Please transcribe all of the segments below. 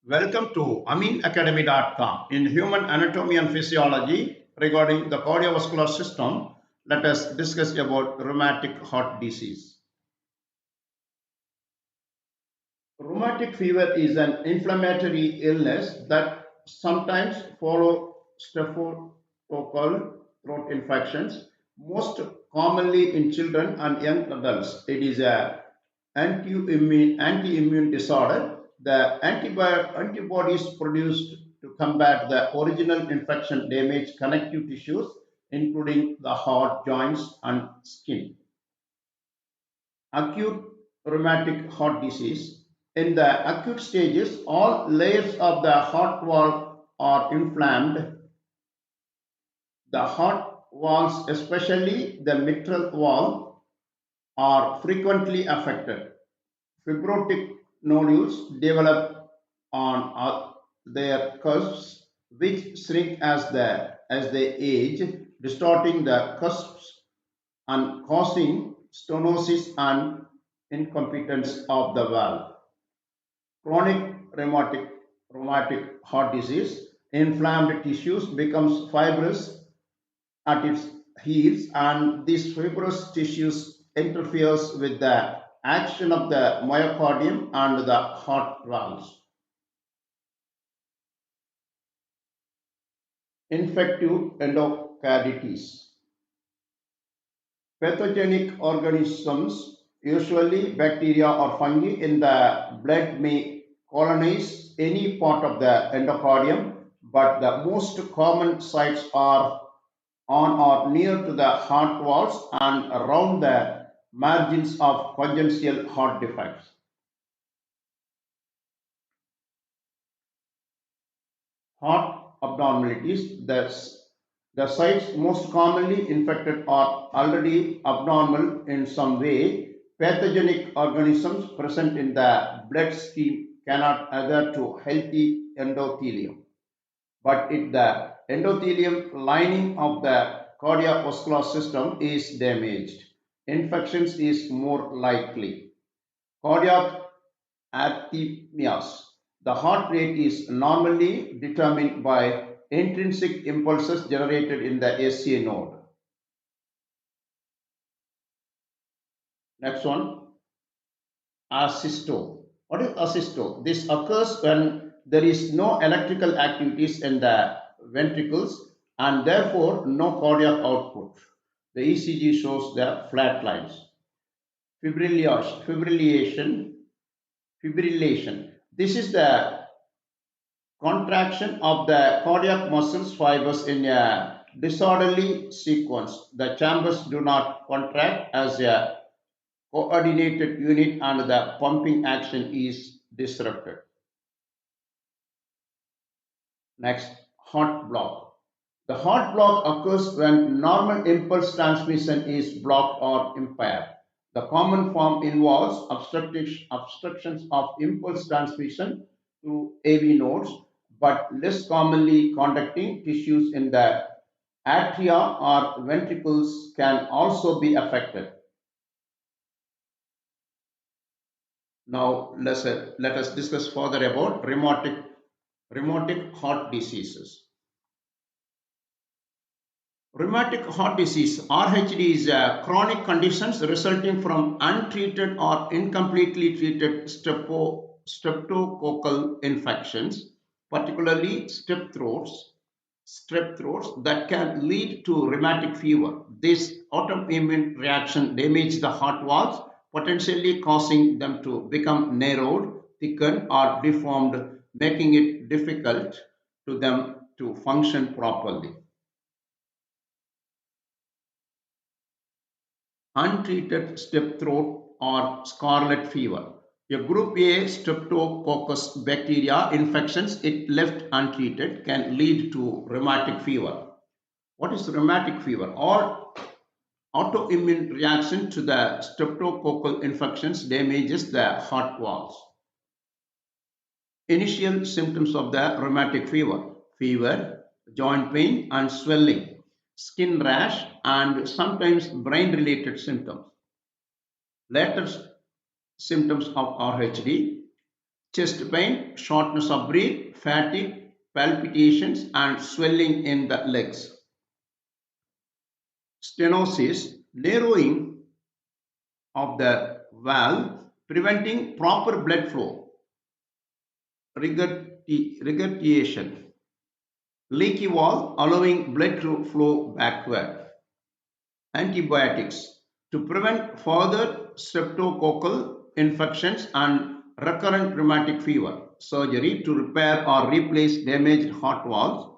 Welcome to aminacademy.com. In human anatomy and physiology regarding the cardiovascular system, let us discuss about rheumatic heart disease. Rheumatic fever is an inflammatory illness that sometimes follow streptococcal throat infections, most commonly in children and young adults. It is a anti-immune disorder. The antibodies produced to combat the original infection damage connective tissues, including the heart, joints, and skin. Acute rheumatic heart disease. In the acute stages, all layers of the heart wall are inflamed. The heart walls, especially the mitral wall, are frequently affected. Fibrotic nodules develop on their cusps, which shrink as they age, distorting the cusps and causing stenosis and incompetence of the valve. Chronic rheumatic heart disease, inflamed tissues becomes fibrous at its heels, and these fibrous tissues interferes with the action of the myocardium and the heart valves. Infective endocarditis. Pathogenic organisms, usually bacteria or fungi in the blood, may colonize any part of the endocardium, but the most common sites are on or near to the heart walls and around the margins of congenital heart defects. Heart abnormalities. The sites most commonly infected are already abnormal in some way. Pathogenic organisms present in the bloodstream cannot adhere to healthy endothelium, but if the endothelium lining of the cardiovascular system is damaged, infections is more likely. Cardiac arrhythmias. The heart rate is normally determined by intrinsic impulses generated in the SCA node. Next one, asystole. What is asystole? This occurs when there is no electrical activities in the ventricles and therefore no cardiac output. The ECG shows the flat lines. Fibrillation. This is the contraction of the cardiac muscles fibers in a disorderly sequence. The chambers do not contract as a coordinated unit and the pumping action is disrupted. Next, heart block. The heart block occurs when normal impulse transmission is blocked or impaired. The common form involves obstructions of impulse transmission through AV nodes, but less commonly conducting tissues in the atria or ventricles can also be affected. Now let us discuss further about rheumatic heart diseases. Rheumatic heart disease (RHD) is a chronic condition resulting from untreated or incompletely treated streptococcal infections, particularly strep throats that can lead to rheumatic fever. This autoimmune reaction damages the heart valves, potentially causing them to become narrowed, thickened, or deformed, making it difficult to them to function properly. Untreated strep throat or scarlet fever. A group A streptococcus bacteria infections, if left untreated, can lead to rheumatic fever. What is rheumatic fever? All autoimmune reaction to the streptococcal infections damages the heart valves. Initial symptoms of the rheumatic fever, joint pain and swelling, skin rash, and sometimes brain related symptoms. Later symptoms of RHD, chest pain, shortness of breath, fatigue, palpitations, and swelling in the legs. Stenosis, narrowing of the valve, preventing proper blood flow. Regurgitation, leaky valve, allowing blood to flow backward. Antibiotics, to prevent further streptococcal infections and recurrent rheumatic fever. Surgery, to repair or replace damaged heart valves.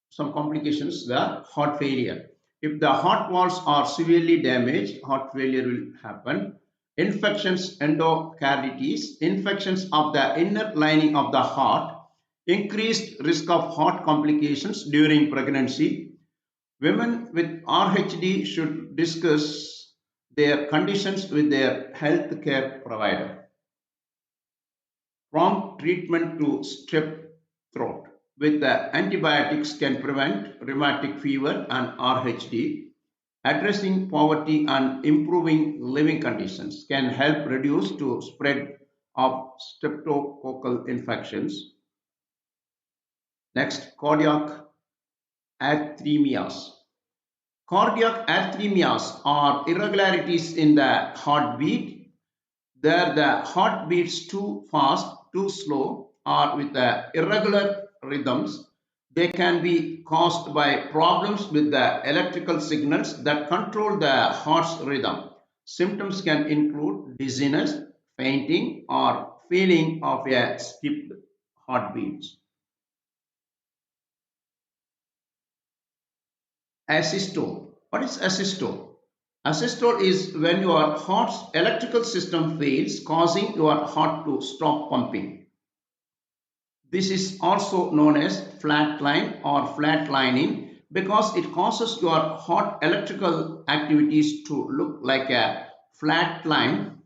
Some complications, the heart failure. If the heart valves are severely damaged, heart failure will happen. Infections, endocarditis, infections of the inner lining of the heart, increased risk of heart complications during pregnancy. Women with RHD should discuss their conditions with their health care provider. Prompt treatment to strep throat with the antibiotics can prevent rheumatic fever and RHD. Addressing poverty and improving living conditions can help reduce to spread of streptococcal infections. Next, cardiac arrhythmias. Cardiac arrhythmias are irregularities in the heartbeat. There the heart beats too fast, too slow, or with the irregular rhythms. They can be caused by problems with the electrical signals that control the heart's rhythm. Symptoms can include dizziness, fainting, or feeling of a skipped heartbeat. Asystole. What is asystole? Asystole is when your heart's electrical system fails, causing your heart to stop pumping. This is also known as flatline or flatlining because it causes your heart electrical activities to look like a flat line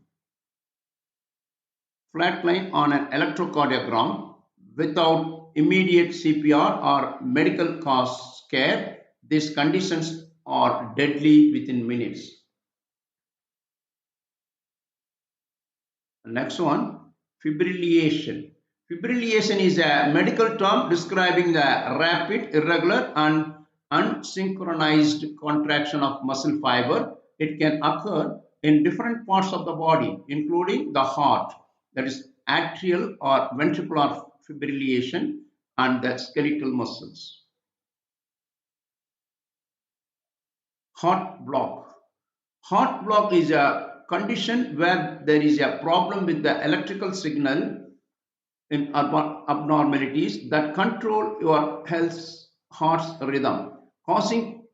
on an electrocardiogram without immediate CPR or medical cause care. These conditions are deadly within minutes. Next one, fibrillation. Fibrillation is a medical term describing the rapid, irregular, and unsynchronized contraction of muscle fiber. It can occur in different parts of the body, including the heart, that is atrial or ventricular fibrillation, and the skeletal muscles. Heart block. Heart block is a condition where there is a problem with the electrical signal in abnormalities that control your heart's rhythm, causing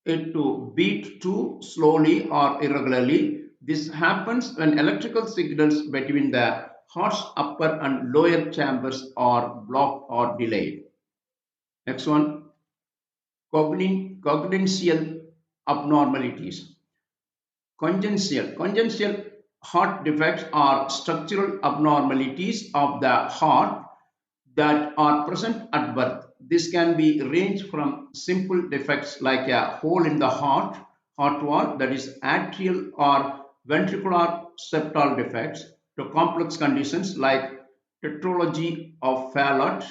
it to beat too slowly or irregularly. This happens when electrical signals between the heart's upper and lower chambers are blocked or delayed. Next one, congenital abnormalities. Congenital heart defects are structural abnormalities of the heart that are present at birth. This can be ranged from simple defects like a hole in the heart wall, that is atrial or ventricular septal defects, to complex conditions like tetralogy of Fallot,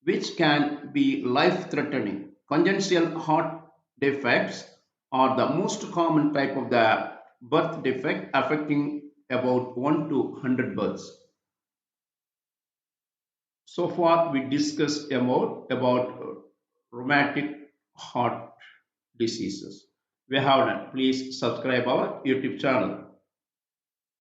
which can be life-threatening. Congenital heart defects are the most common type of the birth defect, affecting about 1 to 100 births. So far, we discussed about rheumatic heart diseases. We have done. Please subscribe our YouTube channel.